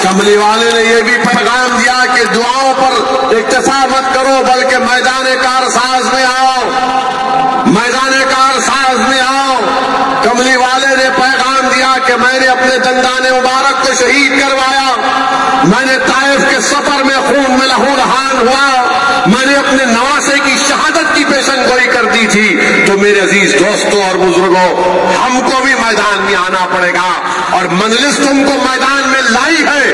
کملی والے نے یہ بھی پیغام دیا کہ دعاؤں پر اکتفا مت کرو بلکہ میدان کارساز میں آؤ، میدان کارساز میں آؤ۔ کملی والے نے پیغام دیا کہ میں نے اپنے دندان مبارک کو شہید کروایا، میں نے طائف کے سفر میں خون میں لہو لہان ہوا، میں نے اپنے نواسے کی شہادت کی پیشن گوئی کر دی تھی۔ تو میرے عزیز دوستوں اور بزرگوں، ہم کو بھی میدان میں آنا پڑے گا، اور مجلس تم کو میدان میں لائی ہے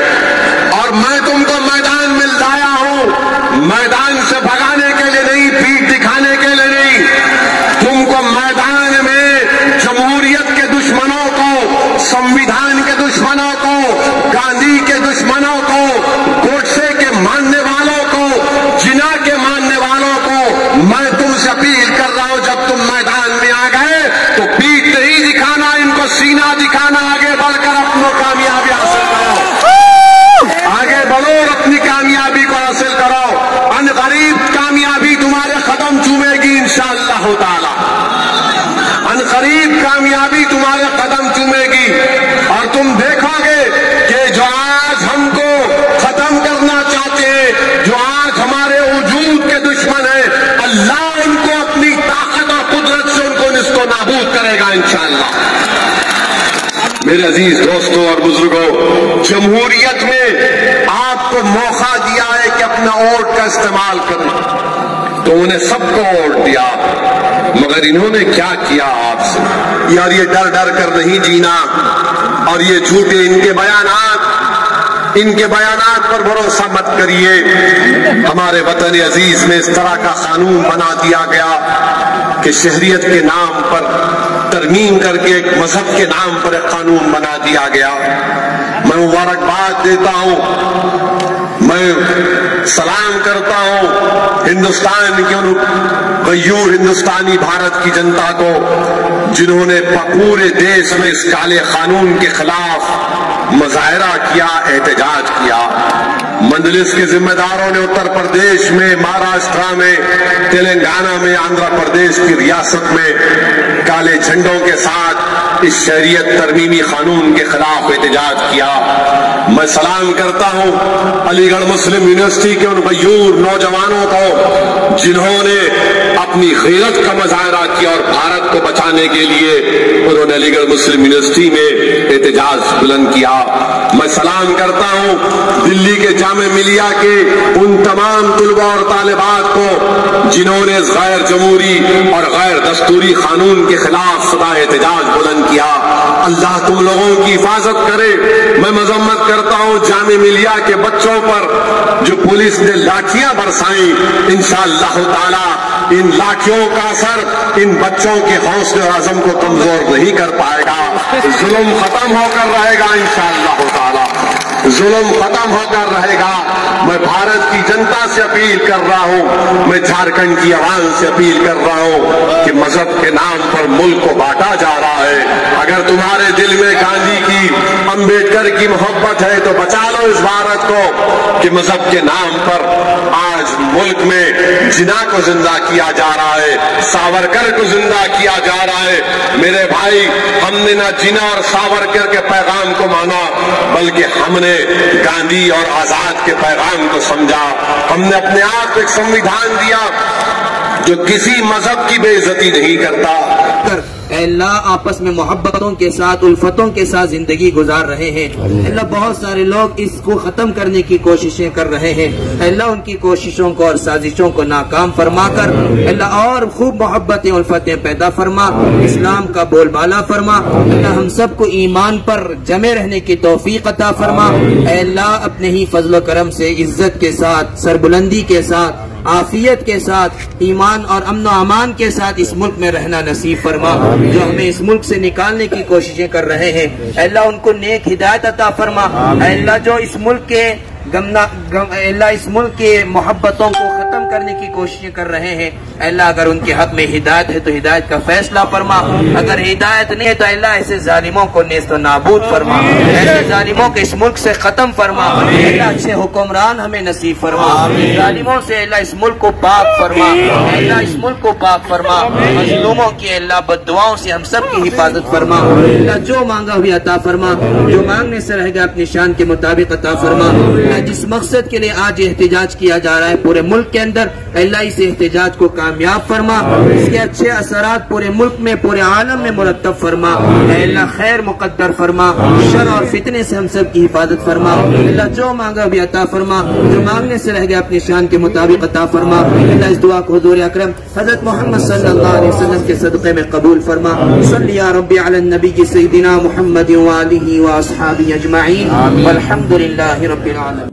اور میں تم کو میدان میں لایا ہوں، میدان سے بھگانے کے لیے نہیں، پیٹ دکھانے کے لیے نہیں، تم کو میدان میں جمہوریت کے دشمنوں کو، سمویدھان کے دشمنوں کو، گاندھی کے دشمنوں کو، گوڈسے کے ماننے والوں کو، جناح کے ماننے والوں کو میں تم سے اپیل کر رہا ہوں، جب تم میدان میں آ گئے تو پیٹ نہیں دکھانا، ان کو سینہ دکھانا، آگے بڑھ کر اپنی کامیابی حاصل کرو، آگے بڑھو اور اپنی کامیابی کو حاصل کرو۔ ان قریب کامیابی تمہارے قدم چومے گی انشاءاللہ تعالی، ان قریب کامیابی تمہارے قدم چومے گی، اور تم دیکھو گے کہ جو آج ہم کو ختم کرنا چاہتے ہیں، جو آج ہمارے وجود کے دشمن ہیں، اللہ ان کو اپنی طاقت اور قدرت سے ان کو نست و نابود کرے گا انشاءاللہ۔ میرے عزیز دوستوں اور بزرگوں، جمہوریت میں آپ کو موقع دیا ہے کہ اپنا ووٹ کا استعمال کریں، تو انہیں سب کو ووٹ دیا، مگر انہوں نے کیا کیا آپ سے؟ یار یہ ڈر ڈر کر نہیں جینا، اور یہ جھوٹے ان کے بیانات پر بھروسہ مت کریے۔ ہمارے وطن عزیز میں اس طرح کا قانون بنا دیا گیا کہ شہریت کے نام پر ترمیم کر کے ایک مذہب کے نام پر ایک قانون بنا دیا گیا۔ میں مبارکباد دیتا ہوں، میں سلام کرتا ہوں ہندوستان کے غیور ہندوستانی بھارت کی جنتا کو، جنہوں نے پورے دیش میں اس کالے قانون کے خلاف مظاہرہ کیا، احتجاج کیا۔ مجلس کے ذمہ داروں نے اتر پردیش میں، مہاراشٹرا میں، تلنگانہ میں، آندھرا پردیش کی ریاست میں کالے جھنڈوں کے ساتھ اس شہریت ترمیمی قانون کے خلاف احتجاج کیا۔ میں سلام کرتا ہوں علی گڑھ مسلم یونیورسٹی کے ان غیور نوجوانوں کو، جنہوں نے اپنی غیرت کا مظاہرہ کیا اور بھارت کو بچانے کے لیے انہوں نے علی گڑھ مسلم یونیورسٹی میں احتجاج بلند کیا۔ میں سلام کرتا ہوں دلی کے جامعہ ملیہ کے ان تمام طلباء اور طالبات کو، جنہوں نے اس غیر جمہوری اور غیر دستوری قانون کے خلاف صدا احتجاج بلند کیا۔ اللہ تم لوگوں کی حفاظت کرے۔ میں مذمت کرتا ہوں جامعہ ملیہ کے بچوں پر جو پولیس نے لاٹھیاں برسائیں، انشاءاللہ تعالی ان لاٹھیوں کا اثر ان بچوں کے حوصلے اور عزم کو کمزور نہیں کر پائے گا۔ ظلم ختم ہو کر رہے گا انشاءاللہ تعالی، ظلم ختم ہو کر رہے گا۔ میں بھارت کی جنتا سے اپیل کر رہا ہوں، میں جھارکھنڈ کی عوام سے اپیل کر رہا ہوں کہ مذہب کے نام پر ملک کو بانٹا جا رہا ہے۔ اگر تمہارے دل میں گاندھی کی، امبیڈکر کی محبت ہے تو بچا لو اس بھارت کو کہ مذہب کے نام پر آج ملک میں جناح کو زندہ کیا جا رہا ہے، ساورکر کو زندہ کیا جا رہا ہے۔ میرے بھائی، ہم نے نہ جناح اور ساورکر کے پیغام کو مانا، بلکہ ہم نے گاندھی اور آزاد کے پیغام کو سمجھا۔ ہم نے اپنے آپ کو ایک سمویدھان دیا جو کسی مذہب کی بے عزتی نہیں کرتا۔ اے اللہ آپس میں محبتوں کے ساتھ، الفتوں کے ساتھ زندگی گزار رہے ہیں۔ اے اللہ بہت سارے لوگ اس کو ختم کرنے کی کوششیں کر رہے ہیں۔ اے اللہ ان کی کوششوں کو اور سازشوں کو ناکام فرما کر اے اللہ اور خوب محبتیں، الفتیں پیدا فرما، اسلام کا بول بالا فرما۔ اے اللہ ہم سب کو ایمان پر جمے رہنے کی توفیق عطا فرما۔ اے اللہ اپنے ہی فضل و کرم سے عزت کے ساتھ، سربلندی کے ساتھ، عافیت کے ساتھ، ایمان اور امن و امان کے ساتھ اس ملک میں رہنا نصیب فرما۔ جو ہمیں اس ملک سے نکالنے کی کوششیں کر رہے ہیں اے اللہ ان کو نیک ہدایت عطا فرما۔ اے اللہ جو اس ملک کے اللہ اس ملک کی محبتوں کو ختم کرنے کی کوششیں کر رہے ہیں، اللہ اگر ان کے حق میں ہدایت ہے تو ہدایت کا فیصلہ فرما، اگر ہدایت نہیں ہے تو اللہ ایسے ظالموں کو نیست و نابود فرما، ایسے ظالموں کو اس ملک سے ختم فرما، اللہ اچھے حکمران ہمیں نصیب فرما، ظالموں سے اللہ اس ملک کو پاک فرما، اللہ اس ملک کو پاک فرما، مظلوموں کی اللہ بد دعاؤں سے ہم سب کی حفاظت فرما، اللہ جو مانگا ہوئی عطا فرما، جو مانگنے سے رہ گا اپنی شان کے مطابق عطا فرما، اللہ جس مقصد کے لیے آج احتجاج کیا جا رہا ہے پورے ملک کے اندر، اللہ اس احتجاج کو کامیاب فرما، اس کے اچھے اثرات پورے ملک میں پورے عالم میں مرتب فرما، اے اللہ خیر مقدر فرما، شر اور فتنے سے ہم سب کی حفاظت فرما، اللہ جو مانگا بھی عطا فرما، جو مانگنے سے رہ گیا اپنی شان کے مطابق عطا فرما، اللہ اس دعا کو حضور اکرم حضرت محمد صلی اللہ علیہ وسلم کے صدقے میں قبول فرما، صلی یا ربی علی النبی سیدنا محمد وآلہ واصحابہ اجمعین والحمد للہ رب العالمین۔